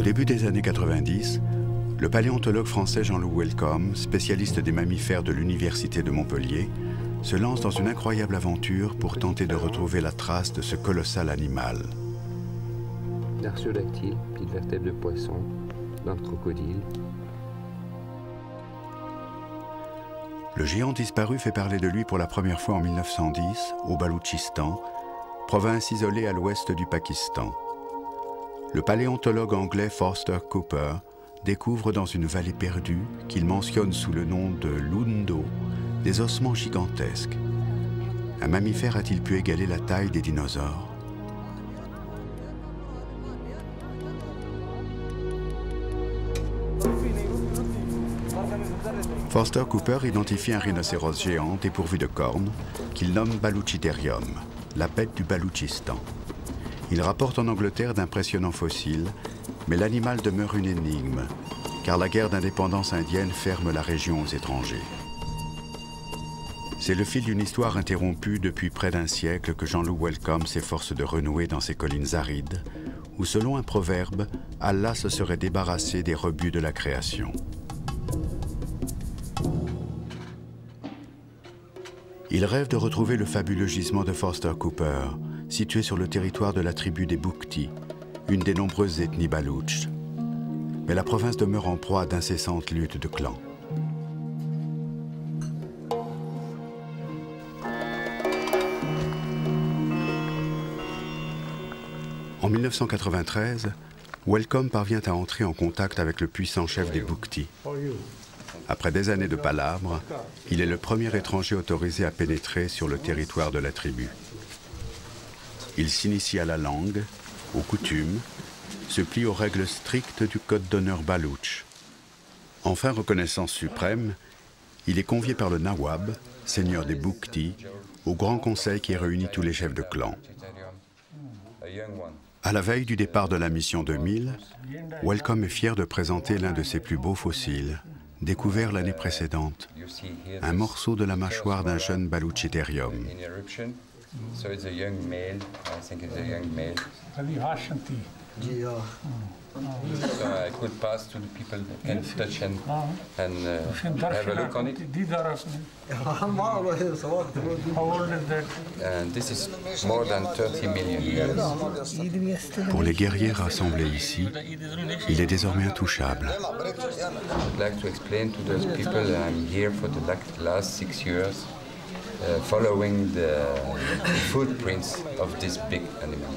début des années 90, le paléontologue français Jean-Loup Wellcome, spécialiste des mammifères de l'Université de Montpellier, se lance dans une incroyable aventure pour tenter de retrouver la trace de ce colossal animal. L'artiodactyle, petite vertèbre de poisson, dans le crocodile. Le géant disparu fait parler de lui pour la première fois en 1910 au Baloutchistan, province isolée à l'ouest du Pakistan. Le paléontologue anglais Forster Cooper découvre dans une vallée perdue, qu'il mentionne sous le nom de Lundo, des ossements gigantesques. Un mammifère a-t-il pu égaler la taille des dinosaures? Forster Cooper identifie un rhinocéros géant dépourvu de cornes qu'il nomme Baloutchiterium, la bête du Baloutchistan. Il rapporte en Angleterre d'impressionnants fossiles, mais l'animal demeure une énigme, car la guerre d'indépendance indienne ferme la région aux étrangers. C'est le fil d'une histoire interrompue depuis près d'un siècle que Jean-Loup Wellcome s'efforce de renouer dans ces collines arides, où selon un proverbe, Allah se serait débarrassé des rebuts de la création. Il rêve de retrouver le fabuleux gisement de Forster Cooper, situé sur le territoire de la tribu des Boukti, une des nombreuses ethnies baloutches. Mais la province demeure en proie à d'incessantes luttes de clans. En 1993, Wellcome parvient à entrer en contact avec le puissant chef des Boukti. Après des années de palabres, il est le premier étranger autorisé à pénétrer sur le territoire de la tribu. Il s'initie à la langue, aux coutumes, se plie aux règles strictes du code d'honneur baloutche. Enfin reconnaissance suprême, il est convié par le Nawab, seigneur des Boukti, au grand conseil qui réunit tous les chefs de clan. À la veille du départ de la mission 2000, Wellcome est fier de présenter l'un de ses plus beaux fossiles, découvert l'année précédente, un morceau de la mâchoire d'un jeune Baloutchiterium. So it's a young male. I think it's a young male. So I could pass to the people that can touch and have a look on it. How old is that? And this is more than 30 million years. Pour les guerriers rassemblés ici, il est désormais intouchable. I'd like to explain to those people that I'm here for the last 6 years. Following the footprints of this big animal.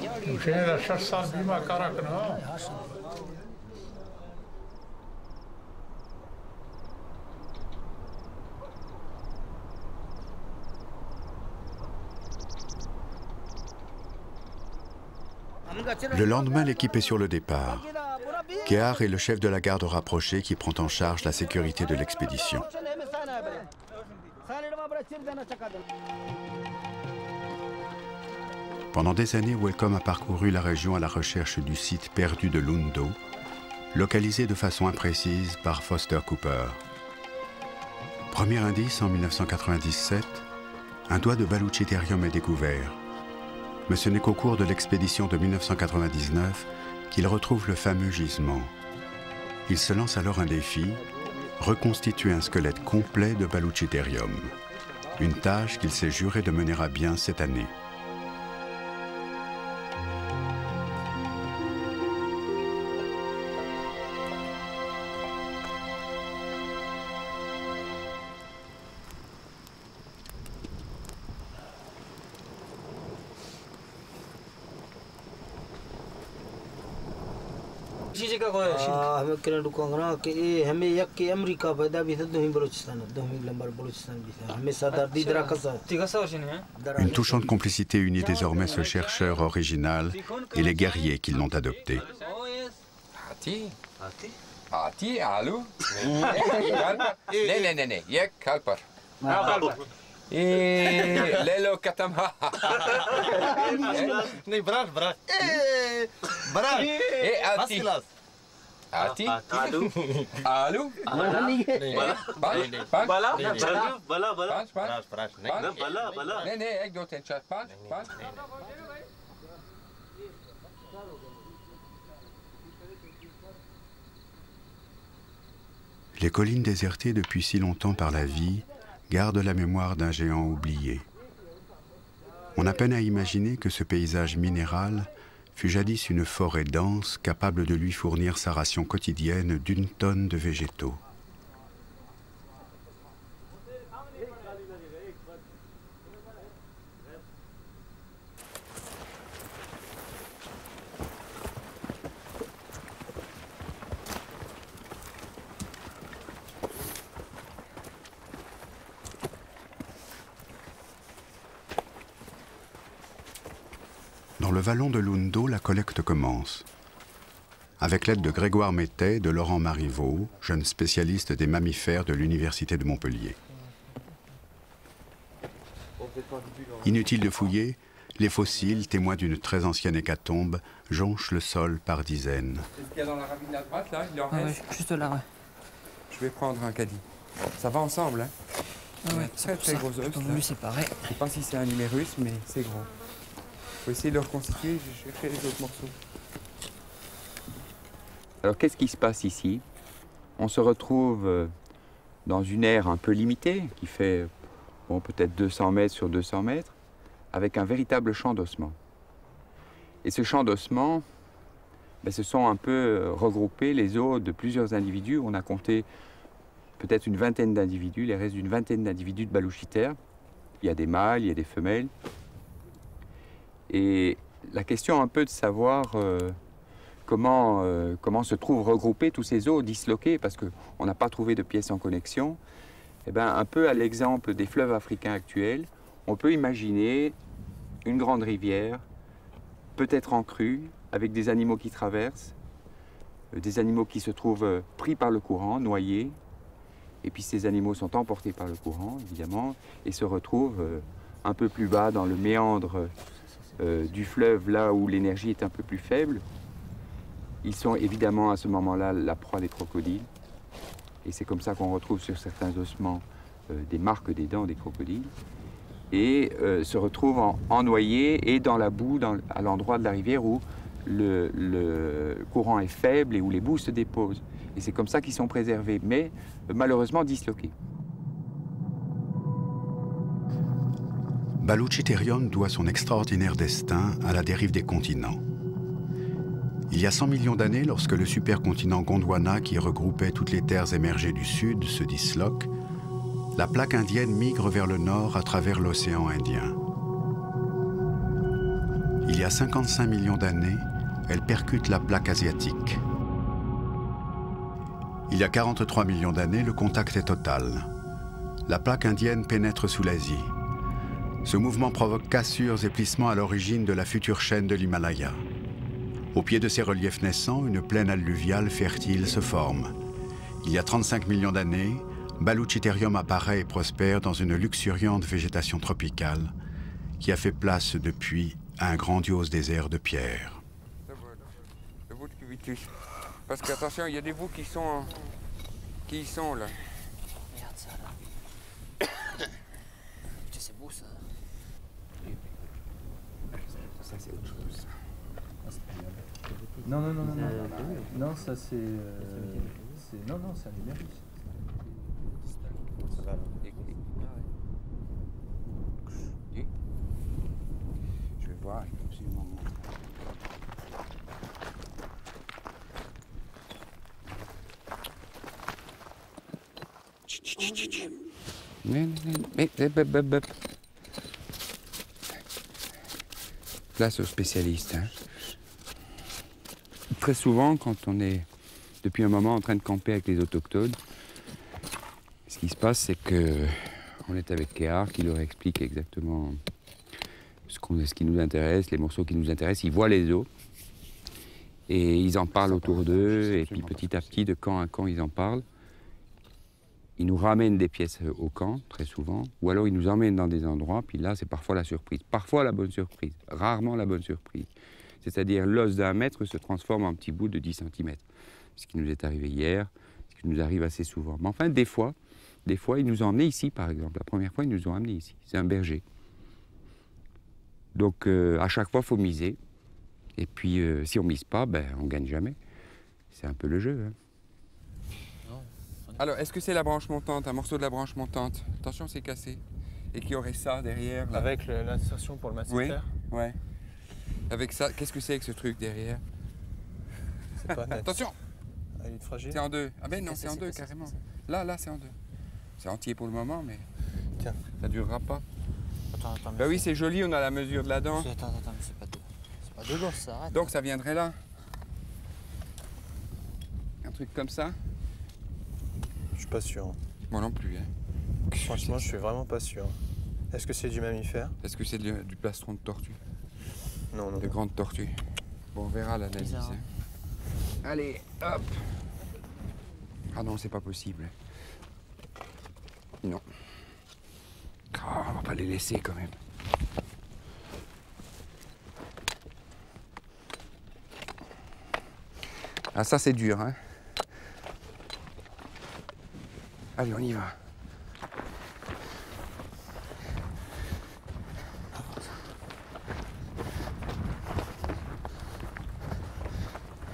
Le lendemain, l'équipe est sur le départ. Kehar est le chef de la garde rapprochée qui prend en charge la sécurité de l'expédition. Pendant des années, Wellcome a parcouru la région à la recherche du site perdu de Lundo, localisé de façon imprécise par Forster Cooper. Premier indice en 1997, un doigt de Baloutchiterium est découvert. Mais ce n'est qu'au cours de l'expédition de 1999 qu'il retrouve le fameux gisement. Il se lance alors un défi, reconstituer un squelette complet de Baloutchiterium. Une tâche qu'il s'est juré de mener à bien cette année. Une touchante complicité unit désormais ce chercheur original et les guerriers qui l'ont adopté. Lelo Katama. Ati. Alu. Alu. Bala. Nee, ik doe het in chat. Les collines désertées depuis si longtemps par la vie gardent la mémoire d'un géant oublié. On a peine à imaginer que ce paysage minéral fut jadis une forêt dense capable de lui fournir sa ration quotidienne d'1 tonne de végétaux. Dans le vallon de Lundo, la collecte commence. Avec l'aide de Grégoire Mettet et de Laurent Marivaux, jeunes spécialistes des mammifères de l'Université de Montpellier. Inutile de fouiller, les fossiles, témoins d'une très ancienne hécatombe, jonchent le sol par dizaines. C'est ce qu'il y a dans la ravine à droite, là, il en Ah reste. ouais, juste là, ouais. Je vais prendre un caddie. Ça va ensemble, hein. Ah ouais, Très très gros os. J'ai pas voulu séparer. Je sais pas si c'est un numérus, mais c'est gros. Faut essayer de le reconstituer, je vais chercher les autres morceaux. Alors qu'est-ce qui se passe ici? On se retrouve dans une aire un peu limitée, qui fait bon, peut-être 200 mètres sur 200 mètres, avec un véritable champ d'ossements. Et ce champ d'ossements, ben, ce sont un peu regroupés les os de plusieurs individus. On a compté peut-être une vingtaine d'individus, les restes d'une vingtaine d'individus de baluchithères. Il y a des mâles, il y a des femelles. Et la question un peu de savoir comment se trouvent regroupés tous ces os disloqués, parce qu'on n'a pas trouvé de pièces en connexion, eh ben, un peu à l'exemple des fleuves africains actuels, on peut imaginer une grande rivière, peut-être en crue, avec des animaux qui traversent, des animaux qui se trouvent pris par le courant, noyés, et puis ces animaux sont emportés par le courant, évidemment, et se retrouvent un peu plus bas dans le méandre du fleuve, là où l'énergie est un peu plus faible. Ils sont évidemment à ce moment-là la proie des crocodiles. Et c'est comme ça qu'on retrouve sur certains ossements des marques des dents des crocodiles. Et se retrouvent en noyés et dans la boue à l'endroit de la rivière où le courant est faible et où les boues se déposent. Et c'est comme ça qu'ils sont préservés, mais malheureusement disloqués. Baluchitherium doit son extraordinaire destin à la dérive des continents. Il y a 100 millions d'années, lorsque le supercontinent Gondwana, qui regroupait toutes les terres émergées du sud, se disloque, la plaque indienne migre vers le nord à travers l'océan Indien. Il y a 55 millions d'années, elle percute la plaque asiatique. Il y a 43 millions d'années, le contact est total. La plaque indienne pénètre sous l'Asie. Ce mouvement provoque cassures et plissements à l'origine de la future chaîne de l'Himalaya. Au pied de ces reliefs naissants, une plaine alluviale fertile se forme. Il y a 35 millions d'années, Baluchitherium apparaît et prospère dans une luxuriante végétation tropicale qui a fait place depuis à un grandiose désert de pierre. Le bout de cubitus. Parce qu'attention, il y a des bouts qui sont là. Regarde ça là. Putain, c'est beau ça. Ça, c'est autre chose. Non, non, non, non, non. Non, ça c'est. Non, non, c'est un numérus. Ça va là. Je vais voir, il faut absolument. Mais, place aux spécialistes. Hein. Très souvent, quand on est depuis un moment en train de camper avec les autochtones, ce qui se passe, c'est que on est avec Kéhar qui leur explique exactement ce qui nous intéresse, les morceaux qui nous intéressent. Ils voient les os et ils en parlent autour d'eux. Et puis petit à petit, de camp à camp, ils en parlent. Ils nous ramènent des pièces au camp, très souvent, ou alors ils nous emmènent dans des endroits, puis là, c'est parfois la surprise. Parfois la bonne surprise, rarement la bonne surprise. C'est-à-dire l'os d'1 mètre se transforme en petit bout de 10 cm. Ce qui nous est arrivé hier, ce qui nous arrive assez souvent. Mais enfin, des fois, ils nous ont emmenés ici, par exemple. La première fois, ils nous ont amenés ici. C'est un berger. Donc, à chaque fois, il faut miser. Et puis, si on ne mise pas, ben, on ne gagne jamais. C'est un peu le jeu. Hein. Alors, est-ce que c'est la branche montante, un morceau de la branche montante? Attention, c'est cassé. Et qu'il y aurait ça derrière là. Avec l'insertion pour le masséter? Oui, ouais. Avec ça, qu'est-ce que c'est que ce truc derrière? C'est pas net. Attention! Ah, il est fragile. C'est en deux. Ah ben non, cassé, c'est en deux cassé, carrément. c'est cassé. Là, c'est en deux. C'est entier pour le moment, mais Tiens. ça durera pas. Attends, Bah oui, c'est joli, on a la mesure de la dent. Attends, mais c'est pas de l'os, ça arrête. Donc ça viendrait là. Un truc comme ça? Je suis pas sûr. Moi non plus. Hein. Franchement, je suis vraiment pas sûr. Est-ce que c'est du mammifère? Est-ce que c'est du plastron de tortue? Non, non. De grandes tortues. Bon, on verra l'analyse. Bizarre. Hein. Allez, hop! Ah non, c'est pas possible. Non. Ah, on va pas les laisser quand même. Ah ça c'est dur, hein. Allez, on y va.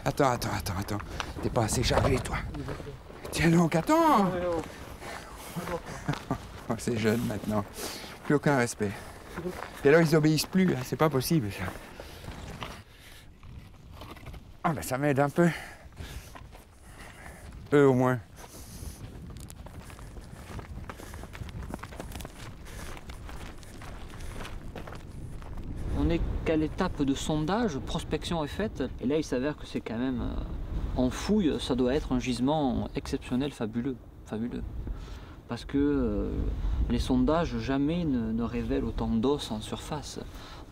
Attends. T'es pas assez chargé, toi. Tiens donc, attends. Oh, c'est jeune maintenant. Plus aucun respect. Et alors ils obéissent plus, hein. C'est pas possible. Ça. Ah ben ça m'aide un peu. Eux au moins. On est qu'à l'étape de sondage, prospection est faite, et là il s'avère que c'est quand même, en fouille, ça doit être un gisement exceptionnel, fabuleux. Parce que les sondages jamais ne révèlent autant d'os en surface.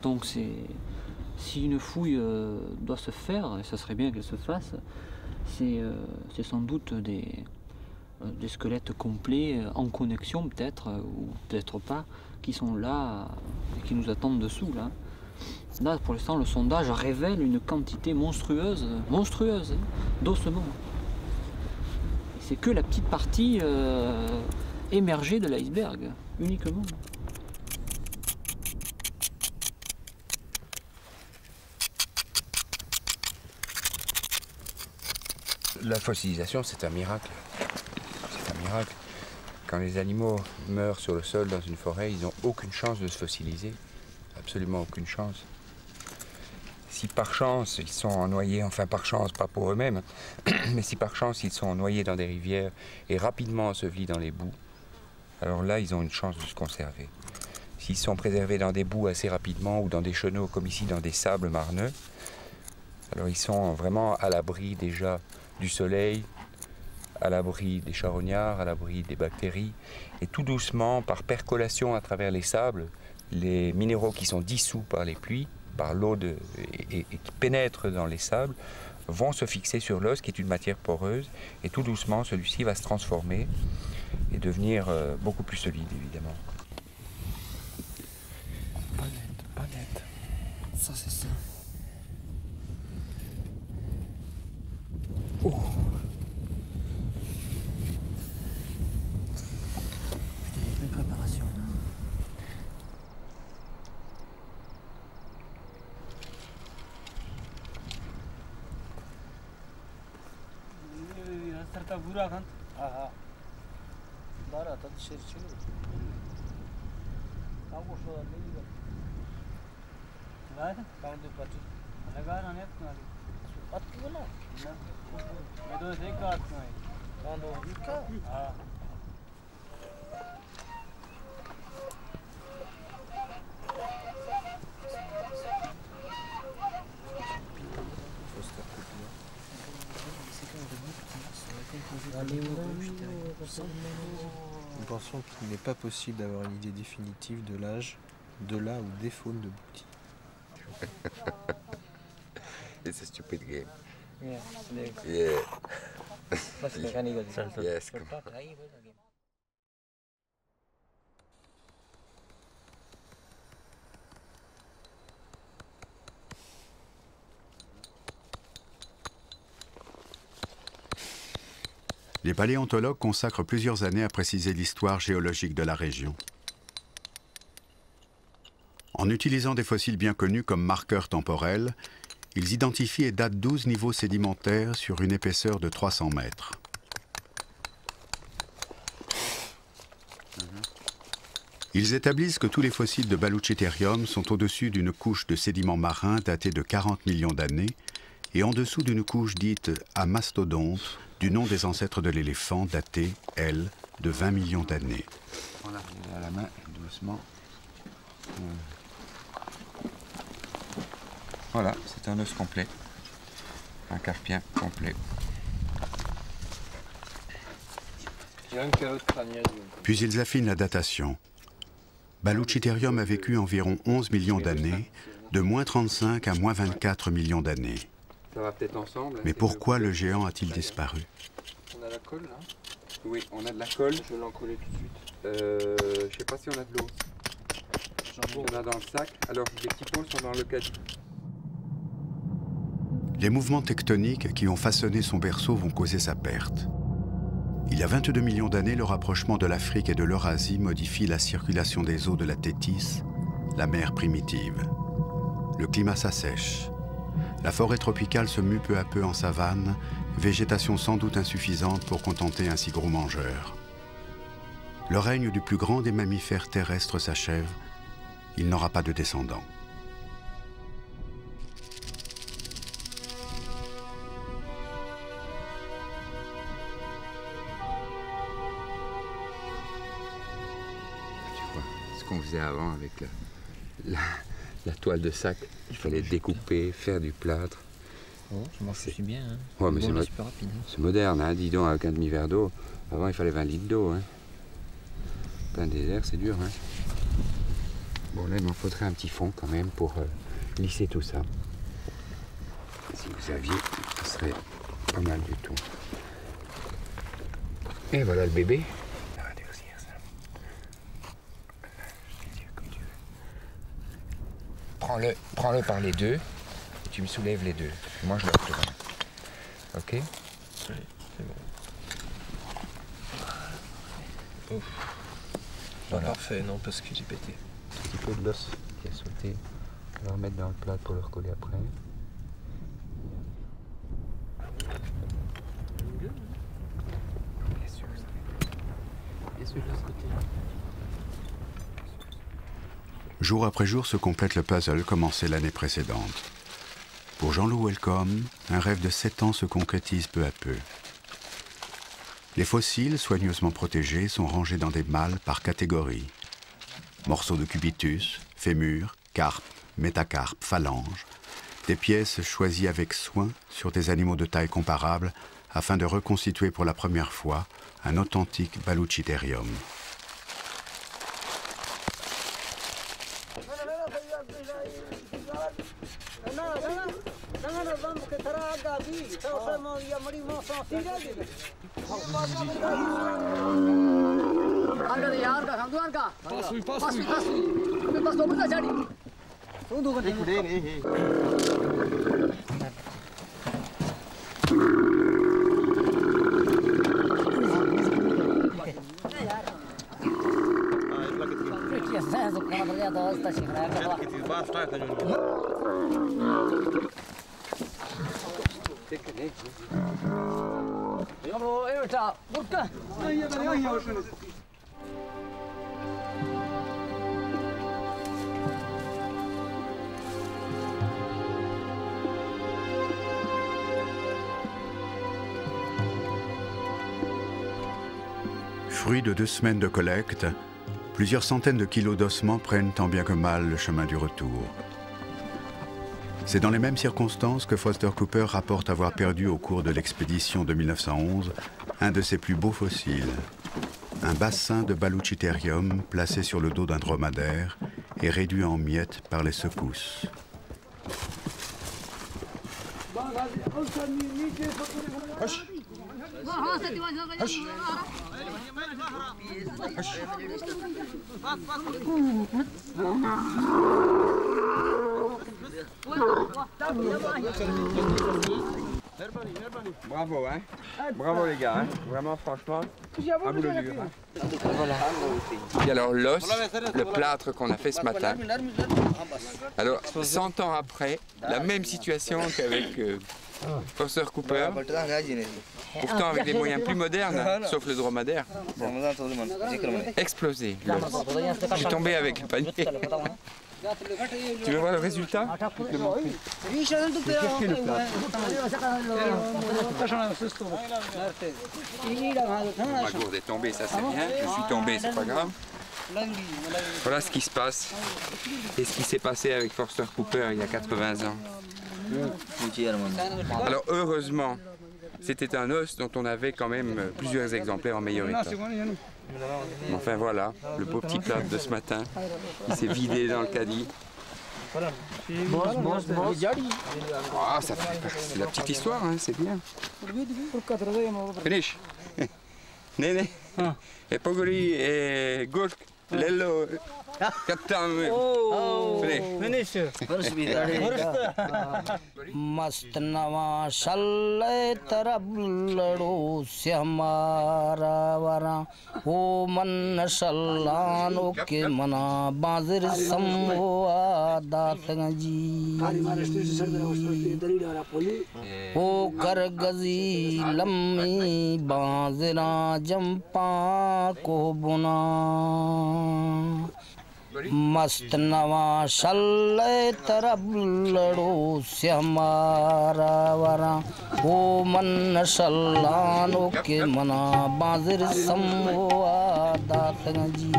Donc si une fouille doit se faire, et ça serait bien qu'elle se fasse, c'est sans doute des squelettes complets en connexion peut-être, ou peut-être pas, qui sont là et qui nous attendent dessous là. Là pour l'instant le sondage révèle une quantité monstrueuse d'ossements. C'est que la petite partie émergée de l'iceberg, uniquement. La fossilisation, c'est un miracle. C'est un miracle. Quand les animaux meurent sur le sol dans une forêt, ils n'ont aucune chance de se fossiliser. Absolument aucune chance. Si par chance ils sont noyés, enfin par chance, pas pour eux-mêmes, mais si par chance ils sont noyés dans des rivières et rapidement ensevelis dans les boues, alors là ils ont une chance de se conserver. S'ils sont préservés dans des boues assez rapidement ou dans des chenaux comme ici dans des sables marneux, alors ils sont vraiment à l'abri déjà du soleil, à l'abri des charognards, à l'abri des bactéries, et tout doucement, par percolation à travers les sables, les minéraux qui sont dissous par les pluies, par l'eau et qui pénètrent dans les sables, vont se fixer sur l'os qui est une matière poreuse, et tout doucement celui-ci va se transformer et devenir beaucoup plus solide évidemment. Pas net. Ça c'est ça. Oh. Il y a une préparation. Serta burak kan? Aha. Bara tad dışarı çıkıyor. Tam boşluğa da iyi bak. Nerede? Ben de patı. Ne kadar ne yaptın abi? Attı mı lan? Ne? Ne de tek attın abi. Ben de o yıka. Ha. Nous pensons qu'il n'est pas possible d'avoir une idée définitive de l'âge de la ou des faunes de Bouti. It's a stupid game. Yeah. Yeah. Bas kan ik dat. Yes. Les paléontologues consacrent plusieurs années à préciser l'histoire géologique de la région. En utilisant des fossiles bien connus comme marqueurs temporels, ils identifient et datent 12 niveaux sédimentaires sur une épaisseur de 300 mètres. Ils établissent que tous les fossiles de Baluchitherium sont au-dessus d'une couche de sédiments marins datée de 40 millions d'années et en dessous d'une couche dite à mastodonte du nom des ancêtres de l'éléphant datée, elle, de 20 millions d'années. Voilà, à la main, doucement. Voilà, c'est un os complet. Un carpien complet. Puis ils affinent la datation. Baluchitherium a vécu environ 11 millions d'années, de moins 35 à moins 24 millions d'années. Ça va peut-être ensemble. Mais pourquoi le géant a-t-il disparu? On a la colle là? Oui, on a de la colle. Je vais l'encoller tout de suite. Je sais pas si on a de l'eau. On a dans le sac. Alors, les petits pots sont dans le caddie. Les mouvements tectoniques qui ont façonné son berceau vont causer sa perte. Il y a 22 millions d'années, le rapprochement de l'Afrique et de l'Eurasie modifie la circulation des eaux de la Thétis, la mer primitive. Le climat s'assèche. La forêt tropicale se mue peu à peu en savane, végétation sans doute insuffisante pour contenter un si gros mangeur. Le règne du plus grand des mammifères terrestres s'achève. Il n'aura pas de descendants. Ce qu'on faisait avant avec la toile de sac. Il fallait découper, faire du plâtre. Oh, ça marche aussi bien. Hein. Ouais, mais Bon, super rapide. c'est moderne, hein, dis donc, avec un demi-verre d'eau. Avant, il fallait 20 litres d'eau. Hein. Plein désert, c'est dur. Hein. Bon, là, il m'en faudrait un petit fond quand même pour lisser tout ça. Si vous aviez, ce serait pas mal du tout. Et voilà le bébé. Ça va durcir, ça. Comme tu veux. Prends-le par les deux. Tu me soulèves les deux. Moi, je le retourne. Ok? Oui, c'est bon. Ouf. Voilà. Parfait, non, parce que j'ai pété. Un petit peu de l'os qui a sauté. On va remettre dans le plat pour le recoller après. Bien sûr. Bien sûr, de ce côté. Jour après jour se complète le puzzle commencé l'année précédente. Pour Jean-Loup Welcome, un rêve de 7 ans se concrétise peu à peu. Les fossiles, soigneusement protégés, sont rangés dans des malles par catégorie. Morceaux de cubitus, fémur, carpe, métacarpe, phalange. Des pièces choisies avec soin sur des animaux de taille comparable afin de reconstituer pour la première fois un authentique Baluchitherium. Fruit de 2 semaines de collecte, plusieurs centaines de kilos d'ossements prennent tant bien que mal le chemin du retour. C'est dans les mêmes circonstances que Foster Cooper rapporte avoir perdu au cours de l'expédition de 1911 un de ses plus beaux fossiles, un bassin de Baluchitherium placé sur le dos d'un dromadaire et réduit en miettes par les secousses. Bravo, hein. Bravo les gars, hein. Vraiment franchement, à vous le dur. Hein. Voilà. Et alors l'os, le plâtre qu'on a fait ce matin. Alors 100 ans après, la même situation qu'avec Foster Cooper, pourtant avec des moyens plus modernes, sauf le dromadaire, explosé. Je suis tombé avec le panier. Tu veux voir le résultat? Ma gourde est tombée, ça c'est bien. Je suis tombé, c'est pas grave. Voilà ce qui se passe et ce qui s'est passé avec Foster Cooper il y a 80 ans. Alors heureusement, c'était un os dont on avait quand même plusieurs exemplaires en meilleur état. Enfin voilà, le beau petit plat de ce matin, il s'est vidé dans le caddie. Ah, ça fait, c'est la petite histoire, hein, c'est bien. Finish. Néné. Et Pogori et Gurk. Lello. मस्त नवा शल्ले तरब लड़ो से हमारा वरा ओ मन शल्लानो के मना बाजिर समोआ दातंजी ओ कर गजी लम्मी बाजिरा जंपा को बुना मस्त नवा शल्ले तरब लड़ो से हमारा वरा ओ मन शल्लानो के मना बाजिर समोआ दातंजी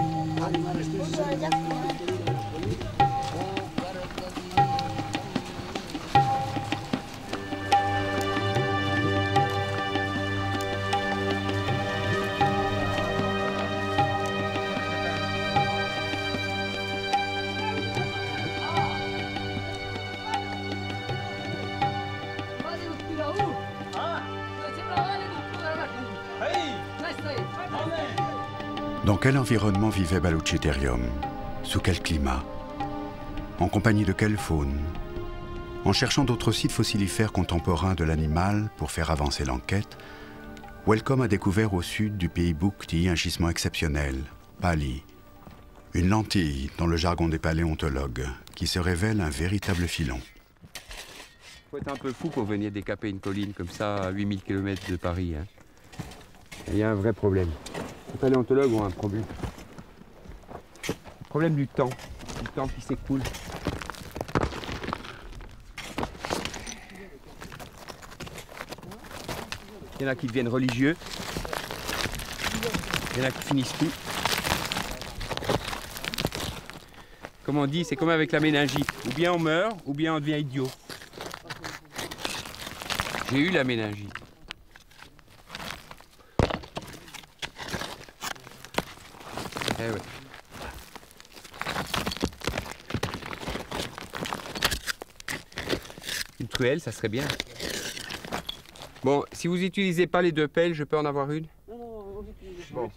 Dans quel environnement vivait Baluchitherium? Sous quel climat? En compagnie de quelle faune? En cherchant d'autres sites fossilifères contemporains de l'animal pour faire avancer l'enquête, Wellcome a découvert au sud du pays Boukti un gisement exceptionnel, Pali, une lentille dans le jargon des paléontologues, qui se révèle un véritable filon. Il faut être un peu fou pour venir décaper une colline comme ça à 8000 km de Paris. Hein. Il y a un vrai problème. Les paléontologues ont un problème. Le problème du temps qui s'écoule. Il y en a qui deviennent religieux. Il y en a qui finissent tout. Comme on dit, c'est comme avec la méningite. Ou bien on meurt, ou bien on devient idiot. J'ai eu la méningite. Eh ouais. Une truelle, ça serait bien. Bon, si vous n'utilisez pas les deux pelles, je peux en avoir une? Non, on utilise. Bon.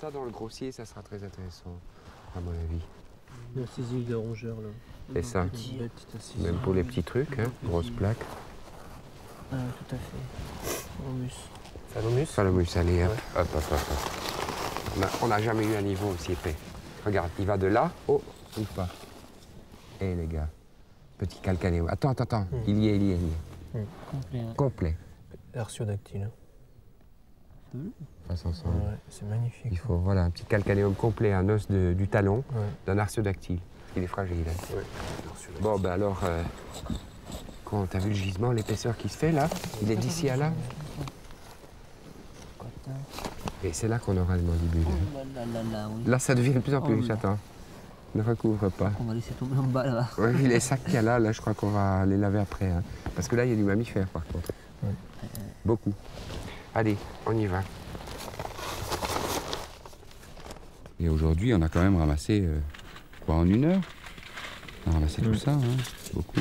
Ça, dans le grossier, ça sera très intéressant, à mon avis. La saisie de rongeurs là. Et ça, même pour les petits trucs, hein, grosses plaques. Ah, tout à fait. Phalomus. Phalomus, allez, hop, hop, hop, hop. On n'a jamais eu un niveau aussi épais. Regarde, il va de là, oh, ou pas. Eh les gars, petit calcanéo. Attends, il y est. Complet, hein. Complet. Artiodactyle. Passe ensemble. Ouais, c'est magnifique. Il faut, voilà, un petit calcanéum complet, un os du talon, Ouais. d'un artiodactyle. Il est fragile. Hein. Ouais. Bon, ben alors, quand t'as vu le gisement, l'épaisseur qui se fait là, il est d'ici à là. Et c'est là qu'on aura le mandibule. Oui. Là, ça devient de plus en plus. Attends, ne recouvre pas. On va laisser tomber en bas là-bas. Oui, les sacs qu'il y a là, je crois qu'on va les laver après. Hein. Parce que là, il y a du mammifère par contre. Ouais. Beaucoup. Allez, on y va. Et aujourd'hui, on a quand même ramassé, quoi, en 1 heure? On a ramassé tout ça, hein, beaucoup.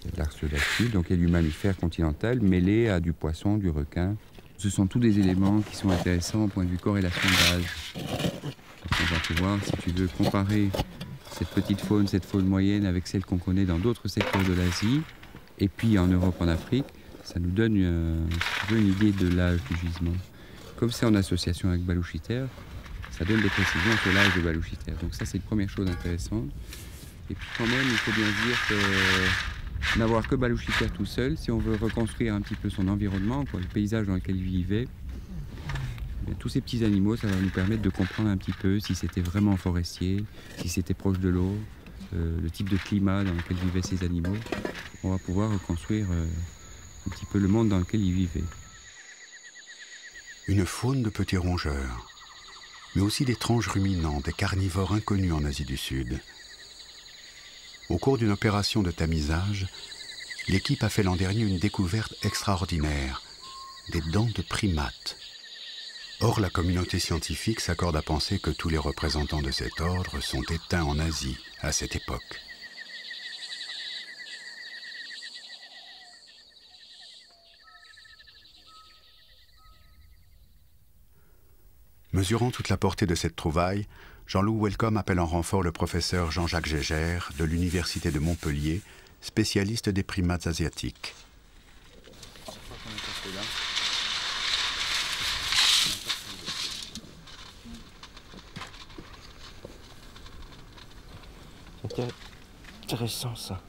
Il y a de l'artiodactyle, donc il y a du mammifère continental mêlé à du poisson, du requin. Ce sont tous des éléments qui sont intéressants au point de vue corrélation d'âge. On va pouvoir, si tu veux, comparer cette petite faune, cette faune moyenne avec celle qu'on connaît dans d'autres secteurs de l'Asie, et puis en Europe, en Afrique, ça nous donne si tu veux, une idée de l'âge du gisement. Comme c'est en association avec Baluchiter, ça donne des précisions sur l'âge de Baluchiter. Donc ça, c'est une première chose intéressante. Et puis quand même, il faut bien se dire que n'avoir que Baluchiter tout seul, si on veut reconstruire un petit peu son environnement, quoi, le paysage dans lequel il vivait, tous ces petits animaux, ça va nous permettre de comprendre un petit peu si c'était vraiment forestier, si c'était proche de l'eau, le type de climat dans lequel vivaient ces animaux. On va pouvoir reconstruire un petit peu le monde dans lequel ils vivaient. Une faune de petits rongeurs, mais aussi d'étranges ruminants, des carnivores inconnus en Asie du Sud. Au cours d'une opération de tamisage, l'équipe a fait l'an dernier une découverte extraordinaire, des dents de primates. Or, la communauté scientifique s'accorde à penser que tous les représentants de cet ordre sont éteints en Asie à cette époque. Mesurant toute la portée de cette trouvaille, Jean-Loup Wellcome appelle en renfort le professeur Jean-Jacques Gégère de l'Université de Montpellier, spécialiste des primates asiatiques. C'est intéressant ça.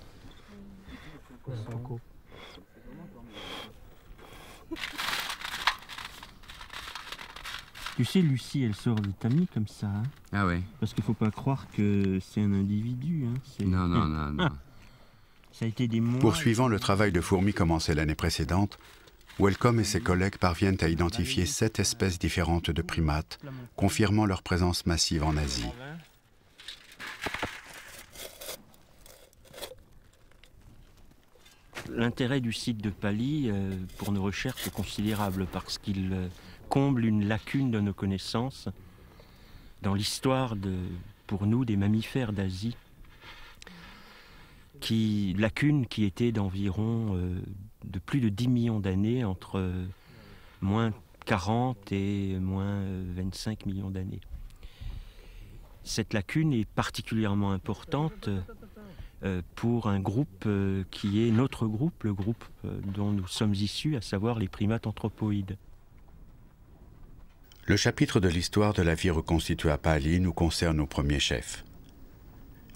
Tu sais, Lucie, elle sort de Tammy comme ça. Hein, ah ouais. parce qu'il faut pas croire que c'est un individu. Hein, non, non, non, non. Ça a été des mois. Poursuivant le travail de fourmis commencé l'année précédente, Wellcome et ses collègues parviennent à identifier 7 espèces différentes de primates, confirmant leur présence massive en Asie. L'intérêt du site de Pali pour nos recherches est considérable parce qu'il comble une lacune de nos connaissances dans l'histoire, pour nous, des mammifères d'Asie. Lacune qui était d'environ de plus de 10 millions d'années, entre moins 40 et moins 25 millions d'années. Cette lacune est particulièrement importante pour un groupe qui est notre groupe, le groupe dont nous sommes issus, à savoir les primates anthropoïdes. Le chapitre de l'histoire de la vie reconstituée à Pali nous concerne au premier chef.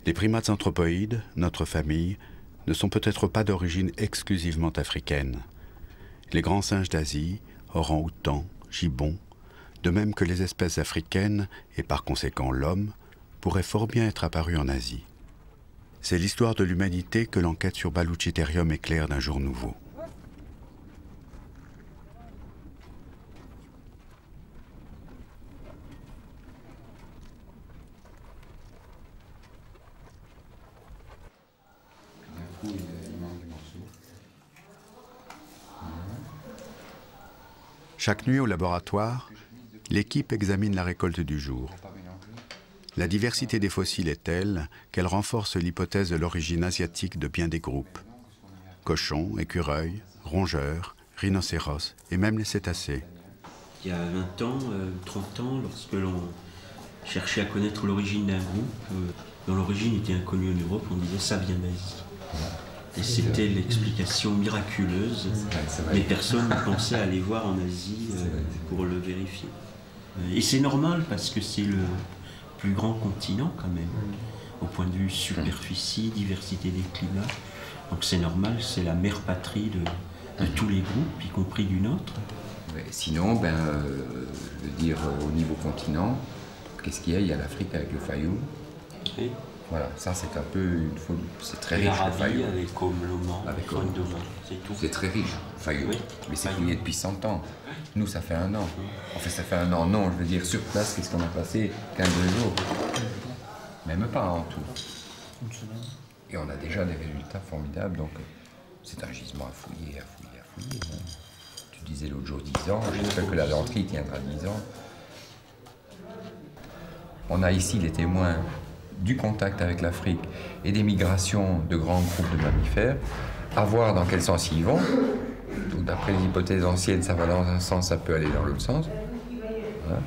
Les primates anthropoïdes, notre famille, ne sont peut-être pas d'origine exclusivement africaine. Les grands singes d'Asie, orang-outans, gibbons, de même que les espèces africaines, et par conséquent l'homme, pourraient fort bien être apparus en Asie. C'est l'histoire de l'humanité que l'enquête sur Baluchiterium éclaire d'un jour nouveau. Chaque nuit au laboratoire, l'équipe examine la récolte du jour. La diversité des fossiles est telle qu'elle renforce l'hypothèse de l'origine asiatique de bien des groupes. Cochons, écureuils, rongeurs, rhinocéros et même les cétacés. Il y a 20 ans, 30 ans, lorsque l'on cherchait à connaître l'origine d'un groupe, dont l'origine était inconnue en Europe, on disait ça vient d'Asie. Et c'était l'explication miraculeuse, mais personne ne pensait aller voir en Asie pour le vérifier. Et c'est normal parce que c'est le plus grand continent quand même, au point de vue superficie, diversité des climats. Donc c'est normal, c'est la mère patrie de tous les groupes, y compris du nôtre. Ouais, sinon, je veux dire, au niveau continent, qu'est-ce qu'il y a? Il y a l'Afrique avec le Fayoum. Oui. Voilà, ça c'est un peu une faune, c'est très riche le Fayoum. Avec L'Oman, avec L'Oman, c'est tout. C'est très riche, le Fayoum. Oui. Mais c'est qu'il y a depuis 100 ans. Nous, ça fait 1 an. Enfin, ça fait 1 an, non, je veux dire, sur place, qu'est-ce qu'on a passé? 15 jours. Même pas en tout. Une semaine. Et on a déjà des résultats formidables, donc c'est un gisement à fouiller, à fouiller, à fouiller. Tu disais l'autre jour 10 ans, j'espère que la lenterie tiendra 10 ans. On a ici les témoins du contact avec l'Afrique et des migrations de grands groupes de mammifères. À voir dans quel sens ils vont. Donc, d'après les hypothèses anciennes, ça va dans un sens, ça peut aller dans l'autre sens. Voilà.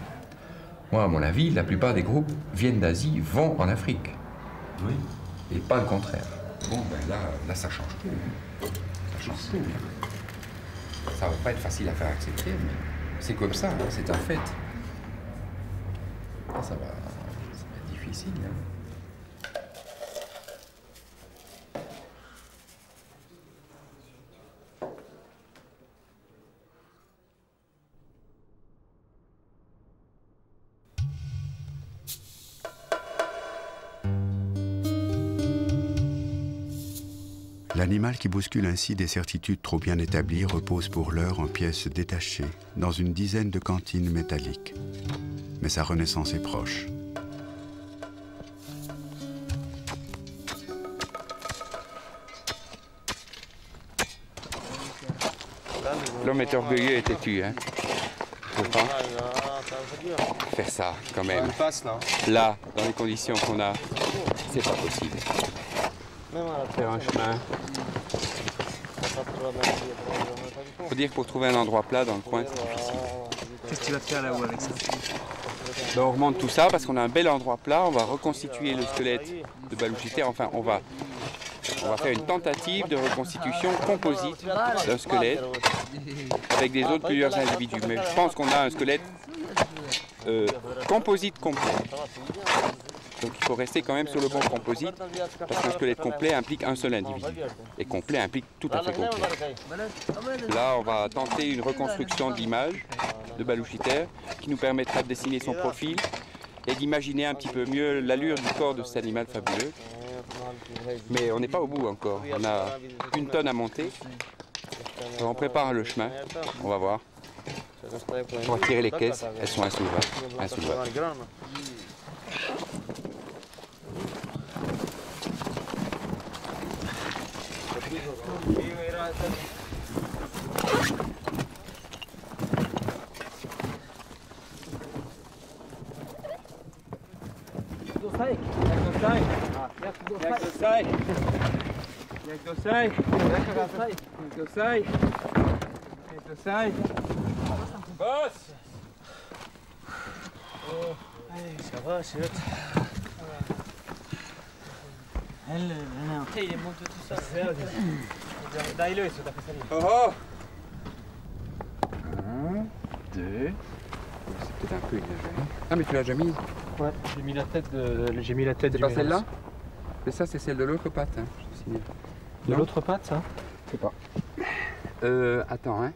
Moi, à mon avis, la plupart des groupes viennent d'Asie, vont en Afrique. Oui. Et pas le contraire. Bon, ben là, ça change tout. Ça change tout. Ça va pas être facile à faire accepter, mais c'est comme ça, hein, c'est un fait. Ça va être difficile. Hein. L'animal qui bouscule ainsi des certitudes trop bien établies repose pour l'heure en pièces détachées, dans une dizaine de cantines métalliques. Mais sa renaissance est proche. L'homme est orgueilleux et têtu, hein. Faut pas faire ça, quand même. Là, dans les conditions qu'on a, c'est pas possible. Faire un chemin. Faut dire que pour trouver un endroit plat dans le coin, c'est difficile. Qu'est-ce que tu vas faire là-haut avec ça? Ben, on remonte tout ça parce qu'on a un bel endroit plat. On va reconstituer le squelette de Balouchiter. Enfin, on va faire une tentative de reconstitution composite d'un squelette avec des autres plusieurs individus. Mais je pense qu'on a un squelette composite complet. Donc il faut rester quand même sur le bon composite, parce qu'un squelette complet implique un seul individu. Et complet implique tout à fait complet. Là, on va tenter une reconstruction de l'image de Balouchiter qui nous permettra de dessiner son profil et d'imaginer un petit peu mieux l'allure du corps de cet animal fabuleux. Mais on n'est pas au bout encore. On a 1 tonne à monter. On prépare le chemin, on va voir. On va tirer les caisses, elles sont insoulevables. Ça va, c'est l'autre. Il est monté tout ça. Dai-le, ça t'a fait salir. Oh oh 1, 2. C'est peut-être un peu exagéré. Ah, mais tu l'as déjà mise? Ouais, j'ai mis la tête C'est pas celle-là? Mais ça, c'est celle de l'autre patte. Hein, de l'autre patte, ça? Je sais pas. Attends, hein.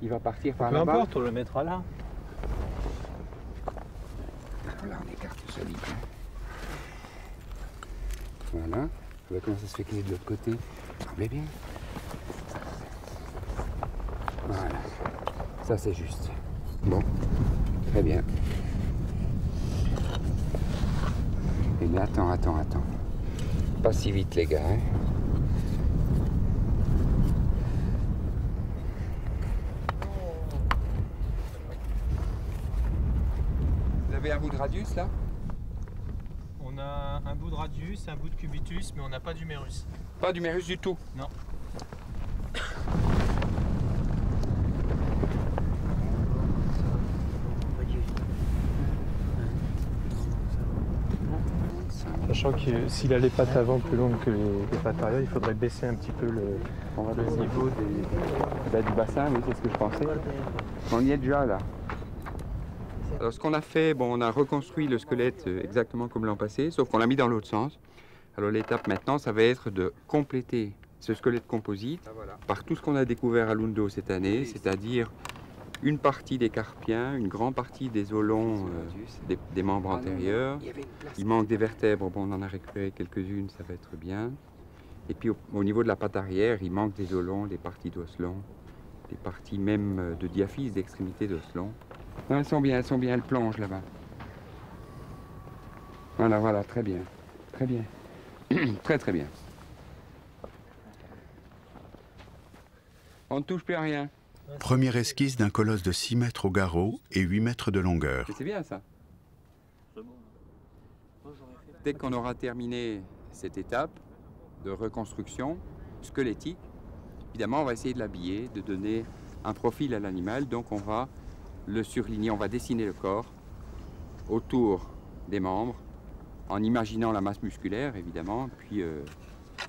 Il va partir par Peu là-bas. importe, on le mettra là. Là, on écarte solide. Voilà. Comment ça se fait qu'il est de l'autre côté? Mais bien. Voilà. Ça, c'est juste. Bon. Très bien. Et là, attends. Pas si vite, les gars. Hein. Vous avez un bout de radius, là? On a un bout de radius, un bout de cubitus, mais on n'a pas d'humérus. Pas d'humérus du tout? Non. Sachant que s'il a les pattes avant plus longues que les pattes arrière, il faudrait baisser un petit peu le niveau du bassin, oui, c'est ce que je pensais. On y est déjà, là. Alors, ce qu'on a fait, bon, on a reconstruit le squelette exactement comme l'an passé, sauf qu'on l'a mis dans l'autre sens. Alors, l'étape maintenant, ça va être de compléter ce squelette composite par tout ce qu'on a découvert à Lundo cette année, c'est-à-dire une partie des carpiens, une grande partie des os longs des membres antérieurs. Il manque des vertèbres, bon, on en a récupéré quelques-unes, ça va être bien. Et puis au niveau de la patte arrière, il manque des os longs, des parties d'os longs, des parties même de diaphyse, d'extrémités d'os longs. Non, elles sont bien, elles plongent là-bas. Voilà, très bien. Très bien. Très bien. On ne touche plus à rien. Première esquisse d'un colosse de 6 mètres au garrot et 8 mètres de longueur. C'est bien ça. Dès qu'on aura terminé cette étape de reconstruction, squelettique, évidemment, on va essayer de l'habiller, de donner un profil à l'animal. Donc on va le surligner, on va dessiner le corps autour des membres, en imaginant la masse musculaire, évidemment, puis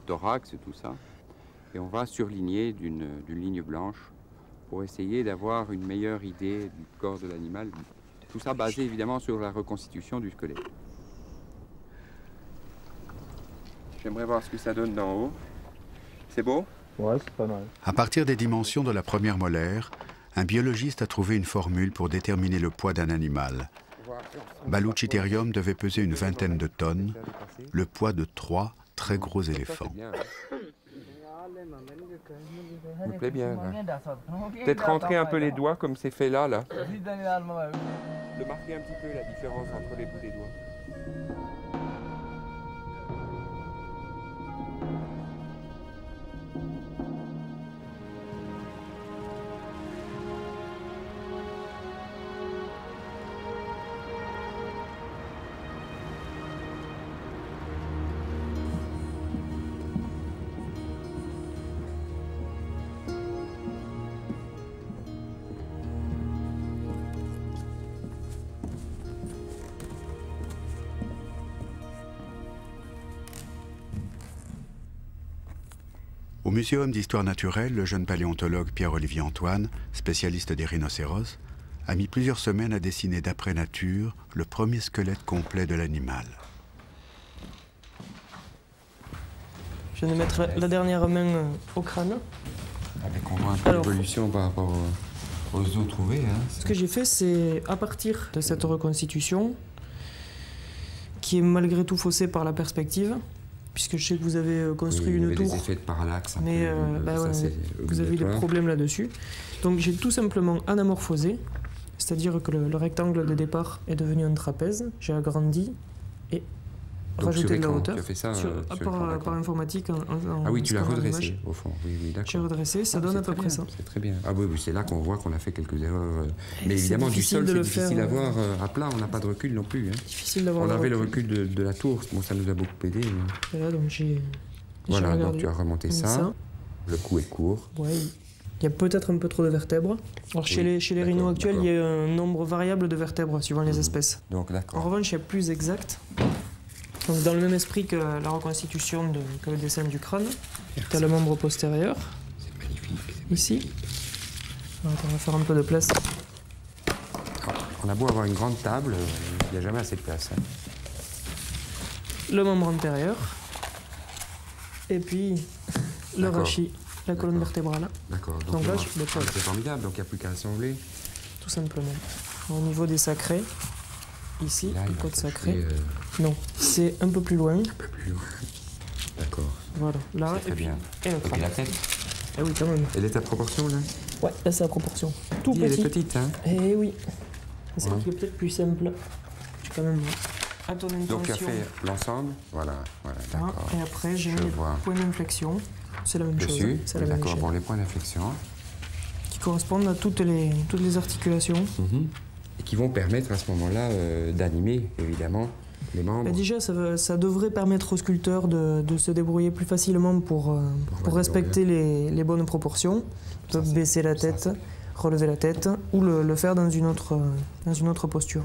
thorax, tout ça. Et on va surligner d'une ligne blanche pour essayer d'avoir une meilleure idée du corps de l'animal. Tout ça basé, évidemment, sur la reconstitution du squelette. J'aimerais voir ce que ça donne d'en haut. C'est beau? Ouais, c'est pas mal. À partir des dimensions de la première molaire, un biologiste a trouvé une formule pour déterminer le poids d'un animal. Baluchitherium devait peser une vingtaine de tonnes, le poids de 3 très gros éléphants. Ça me plaît bien. Peut-être rentrer un peu les doigts comme c'est fait là. De marquer un petit peu la différence entre les bouts des doigts. Au Muséum d'histoire naturelle, le jeune paléontologue Pierre-Olivier Antoine, spécialiste des rhinocéros, a mis plusieurs semaines à dessiner d'après nature le premier squelette complet de l'animal. Je viens de mettre la dernière main au crâne. Avec on voit un peu l'évolution par rapport aux os trouvés. Hein. Ce que j'ai fait, c'est à partir de cette reconstitution, qui est malgré tout faussée par la perspective, puisque je sais que vous avez construit une tour. Des effets de parallaxe. Mais vous avez des problèmes là-dessus. Donc j'ai tout simplement anamorphosé, c'est-à-dire que le rectangle de départ est devenu un trapèze. J'ai agrandi et rajouté de la hauteur. Tu as fait ça par informatique. Ah oui, tu l'as redressé au fond. Oui, d'accord. J'ai redressé, ça donne à peu près ça. C'est très bien. Ah oui, c'est là qu'on voit qu'on a fait quelques erreurs. Mais évidemment, du sol, c'est difficile à voir à plat. On n'a pas de recul non plus. Hein. Difficile d'avoir. On avait le recul de la tour. Bon, ça nous a beaucoup aidé. Et là, donc j'ai. Voilà, donc tu as remonté ça. Le cou est court. Ouais. Il y a peut-être un peu trop de vertèbres. Alors chez les rhinos actuels, il y a un nombre variable de vertèbres suivant les espèces. Donc d'accord. En revanche, il y a plus exact. Donc, dans le même esprit que la reconstitution, que le dessin du crâne, tu as le membre postérieur. C'est magnifique. Ici. Alors, on va faire un peu de place. On a beau avoir une grande table, il n'y a jamais assez de place. Hein. Le membre antérieur. Et puis le rachis, la colonne vertébrale. D'accord. Donc là, c'est formidable, donc il n'y a plus qu'à assembler. Tout simplement. Au niveau des sacrés, ici, là, le code sacré. Non, c'est un peu plus loin. Un peu plus loin. D'accord. Voilà, là, très bien. Et le crâne. Et la tête. Eh oui, quand même. Elle est à proportion, là? Ouais, là, c'est à proportion. Tout petit. Elle est petite, hein? Eh oui. C'est ça qui est peut-être plus simple. Je suis quand même à ton intention. Donc, tu as fait l'ensemble? Voilà, d'accord. Et après, j'ai mis les points d'inflexion. C'est la même chose. C'est la même d'accord, bon, les points d'inflexion. Qui correspondent à toutes les articulations. Et qui vont permettre à ce moment-là d'animer, évidemment, les membres. Bah déjà, ça devrait permettre au sculpteur de se débrouiller plus facilement pour respecter les bonnes proportions. Il peut baisser la tête, relever la tête, ou le faire dans une autre posture.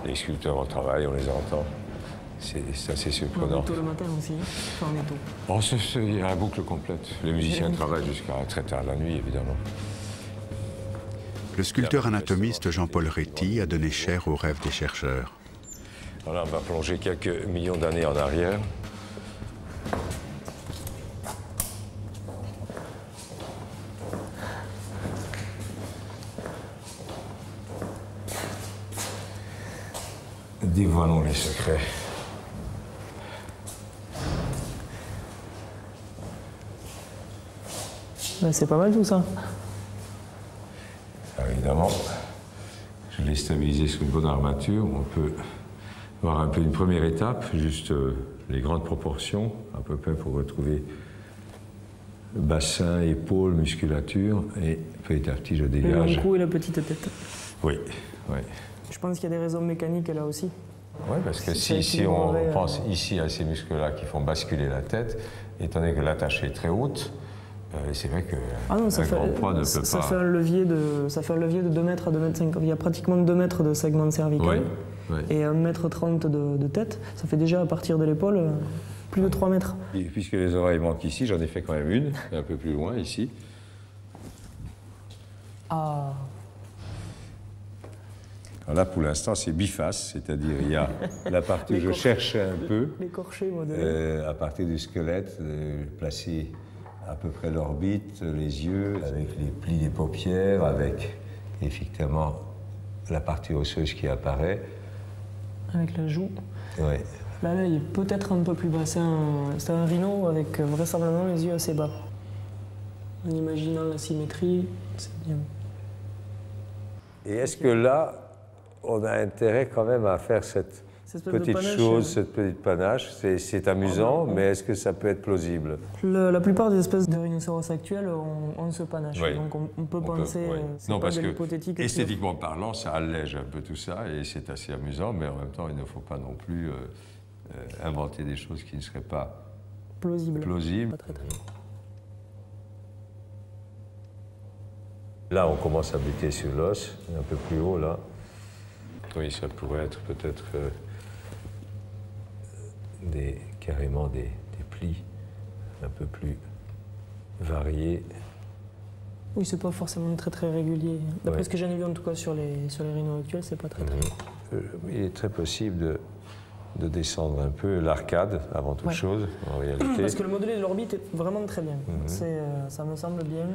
Les sculpteurs au travail, on les entend. C'est assez surprenant. On est tôt le matin aussi, enfin on est tôt. Bon, il y a la boucle complète. Les musiciens travaillent jusqu'à très tard la nuit, évidemment. Le sculpteur anatomiste Jean-Paul Réty a donné chair aux rêves des chercheurs. Voilà, on va plonger quelques millions d'années en arrière. Dévoilons les secrets. Ben, c'est pas mal tout ça. Alors, évidemment, je l'ai stabilisé sur une bonne armature. On peut voir un peu une première étape, juste les grandes proportions, à peu près pour retrouver le bassin, épaules, musculature. Et petit à petit, je dégage. Le cou et la petite tête. Oui, oui. Je pense qu'il y a des raisons mécaniques là aussi. Oui, parce que si on pense ici à ces muscles-là qui font basculer la tête, étant donné que l'attache est très haute, c'est vrai qu'un grand poids ne peut pas... Ça fait un levier de 2 mètres à 2 mètres 50. Il y a pratiquement 2 mètres de segment cervical et 1 mètre 30 de tête. Ça fait déjà à partir de l'épaule plus de 3 mètres. Et puisque les oreilles manquent ici, j'en ai fait quand même une, un peu plus loin ici. Ah. Alors là, pour l'instant, c'est biface, c'est-à-dire il y a la partie où je cherchais un peu, à partir du squelette, placer à peu près l'orbite, les yeux, avec les plis des paupières, avec effectivement la partie osseuse qui apparaît. Avec la joue. Oui. Là, il est peut-être un peu plus bas. C'est un rhino avec vraisemblablement les yeux assez bas. En imaginant la symétrie, c'est bien. Et est-ce que là, on a intérêt quand même à faire cette petite chose, cette petite panache? C'est amusant, mais est-ce que ça peut être plausible? La plupart des espèces de rhinocéros actuels ont ce panache, donc on peut penser... Non, parce que esthétiquement parlant, ça allège un peu tout ça, et c'est assez amusant, mais en même temps, il ne faut pas non plus inventer des choses qui ne seraient pas plausibles. Pas très. Là, on commence à buter sur l'os, un peu plus haut, là. Oui, ça pourrait être peut-être carrément des plis un peu plus variés. Oui, c'est pas forcément très régulier. D'après ce que j'en ai vu en tout cas sur les rhinos actuels, c'est pas très. Il est très possible de descendre un peu l'arcade avant toute chose, en réalité. Parce que le modèle de l'orbite est vraiment très bien. Ça me semble bien.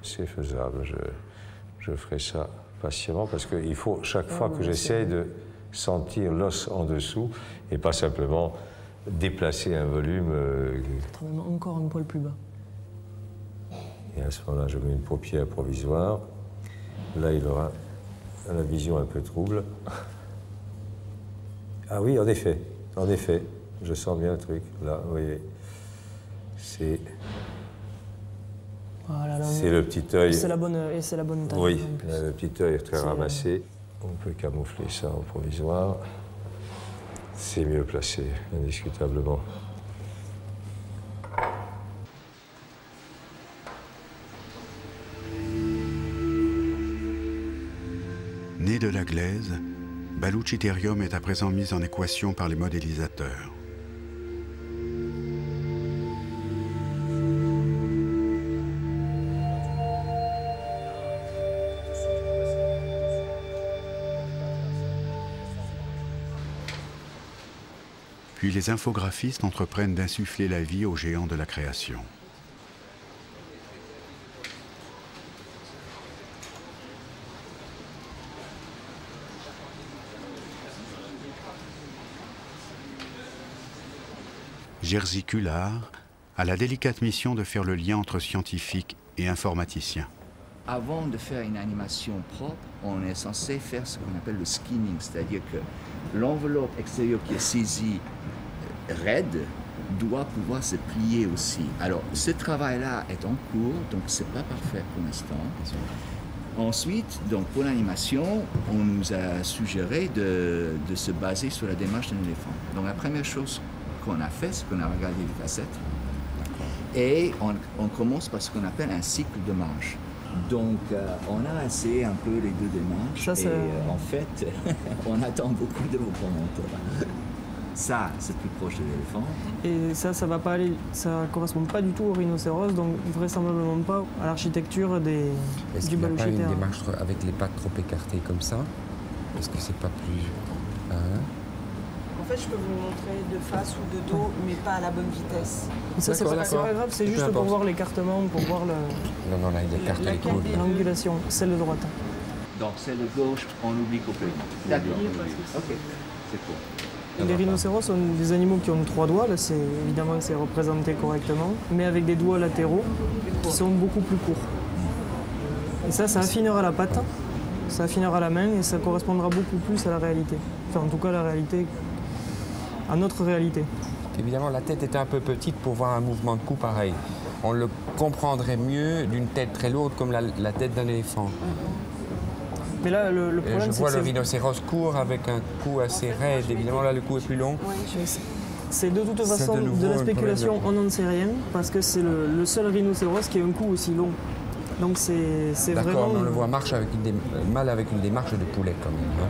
C'est faisable, je ferai ça patiemment parce qu'il faut chaque fois que j'essaye de sentir l'os en dessous et pas simplement déplacer un volume. Encore un poil plus bas. Et à ce moment-là, je mets une paupière provisoire. Là, il aura la vision un peu trouble. Ah oui, en effet, je sens bien le truc. Là, vous voyez, c'est le petit œil. C'est la bonne taille. Oui, le petit œil est très ramassé. On peut camoufler ça en provisoire. C'est mieux placé, indiscutablement. Né de la glaise, Baluchitherium est à présent mis en équation par les modélisateurs. Puis les infographistes entreprennent d'insuffler la vie aux géants de la création. Jerzy Kullard a la délicate mission de faire le lien entre scientifiques et informaticiens. Avant de faire une animation propre, on est censé faire ce qu'on appelle le skinning, c'est-à-dire que l'enveloppe extérieure qui est saisie raide doit pouvoir se plier aussi. Alors, ce travail-là est en cours, donc c'est pas parfait pour l'instant. Ensuite, donc pour l'animation, on nous a suggéré de se baser sur la démarche d'un éléphant. Donc la première chose qu'on a fait, c'est qu'on a regardé les facettes et on commence par ce qu'on appelle un cycle de marche. Donc on a essayé un peu les deux démarches et en fait, on attend beaucoup de vos commentaires. Ça, c'est plus proche de l'éléphant. Et ça va pas aller, ça correspond pas du tout au rhinocéros, donc vraisemblablement pas à l'architecture du Baluchitherium. Est-ce qu'il n'y a pas une démarche avec les pattes trop écartées comme ça? Est-ce que c'est pas plus... En fait, je peux vous montrer de face ou de dos, mais pas à la bonne vitesse. Ça, c'est pas grave, c'est juste pour voir l'écartement, pour voir le... Non, là, il écarte les coudes. L'angulation, celle de droite. Donc, celle de gauche, on oublie complètement. D'accord. Ok, c'est cool. Les rhinocéros sont des animaux qui ont 3 doigts, là évidemment c'est représenté correctement, mais avec des doigts latéraux qui sont beaucoup plus courts. Et ça affinera la patte, ça affinera la main et ça correspondra beaucoup plus à la réalité. Enfin en tout cas la réalité, à notre réalité. Évidemment la tête est un peu petite pour voir un mouvement de cou pareil. On le comprendrait mieux d'une tête très lourde comme la tête d'un éléphant. Mais là, le problème, je vois le rhinocéros court avec un cou assez raide. Évidemment, là, le cou est plus long. C'est de toute façon de la spéculation, on n'en sait rien, parce que c'est le seul rhinocéros qui a un cou aussi long. Donc c'est vraiment... D'accord, on le voit marche avec mal avec une démarche de poulet quand même. Hein.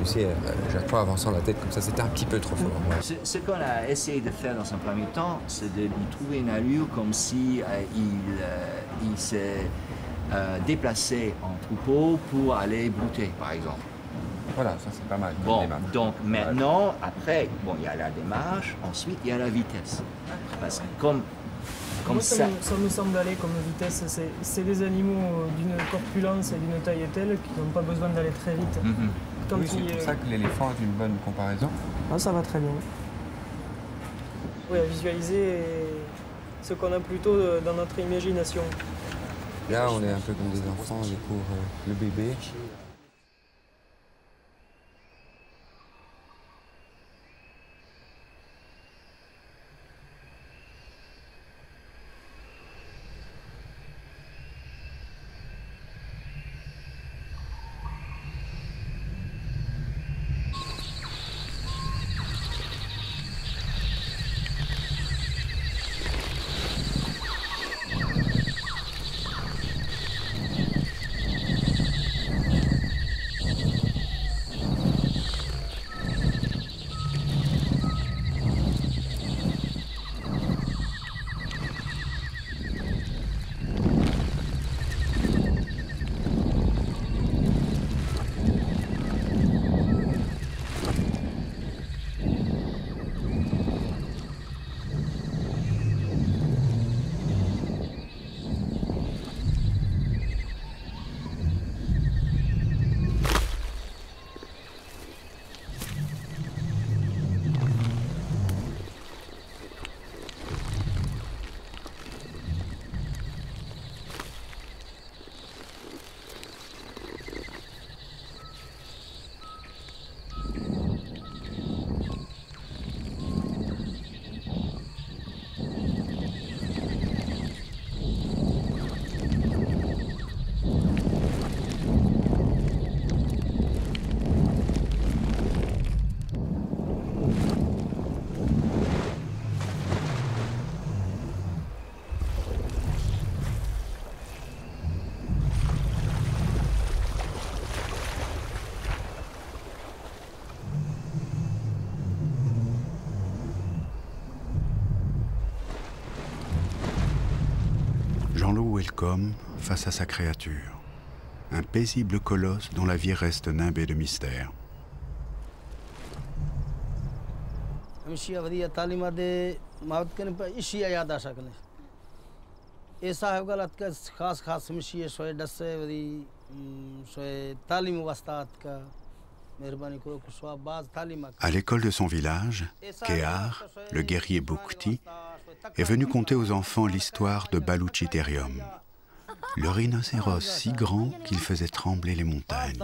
Tu sais, chaque fois avançant la tête comme ça, c'était un petit peu trop fort. Ouais. Ce qu'on a essayé de faire dans un premier temps, c'est de lui trouver une allure comme si il s'est déplacé en troupeau pour aller brouter, par exemple. Voilà, ça c'est pas mal. Bon, donc maintenant, après, bon, il y a la démarche, ensuite il y a la vitesse. Parce que comme ça me semble aller comme vitesse. C'est des animaux d'une corpulence et d'une taille telle qu'ils n'ont pas besoin d'aller très vite. Oui, c'est pour ça que l'éléphant est une bonne comparaison. Ah, ça va très bien. Oui, à visualiser ce qu'on a plutôt dans notre imagination. Là, on est un peu comme des enfants, on découvre le bébé. Jean-Loup Welcome face à sa créature. Un paisible colosse dont la vie reste nimbée de mystère. À l'école de son village, Kéar, le guerrier Boukti, est venu conter aux enfants l'histoire de Baluchitherium, le rhinocéros si grand qu'il faisait trembler les montagnes.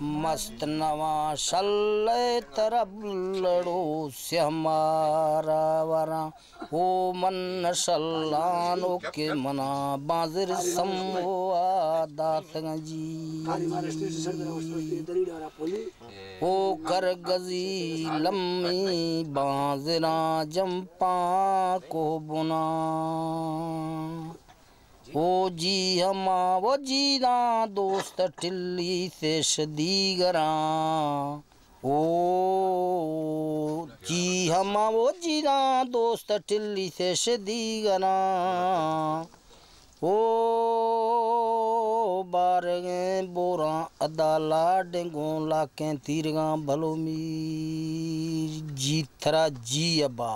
मस्त नवा शल्ले तरब लड़ो से हमारा वरा ओ मन शल्लानो के मना बाजिर समोआ दातगजी ओ कर गजी लम्मी बाजिरा जंपा को बुना ओ जी हमा वो जीदा दोस्त टिल्ली से शदीगरा ओ जी हमा वो जीदा दोस्त टिल्ली से शदीगरा ओ बारगे बोरा अदाला डेंगो लाकें तीरगा भलो मीर जी थरा जी अबा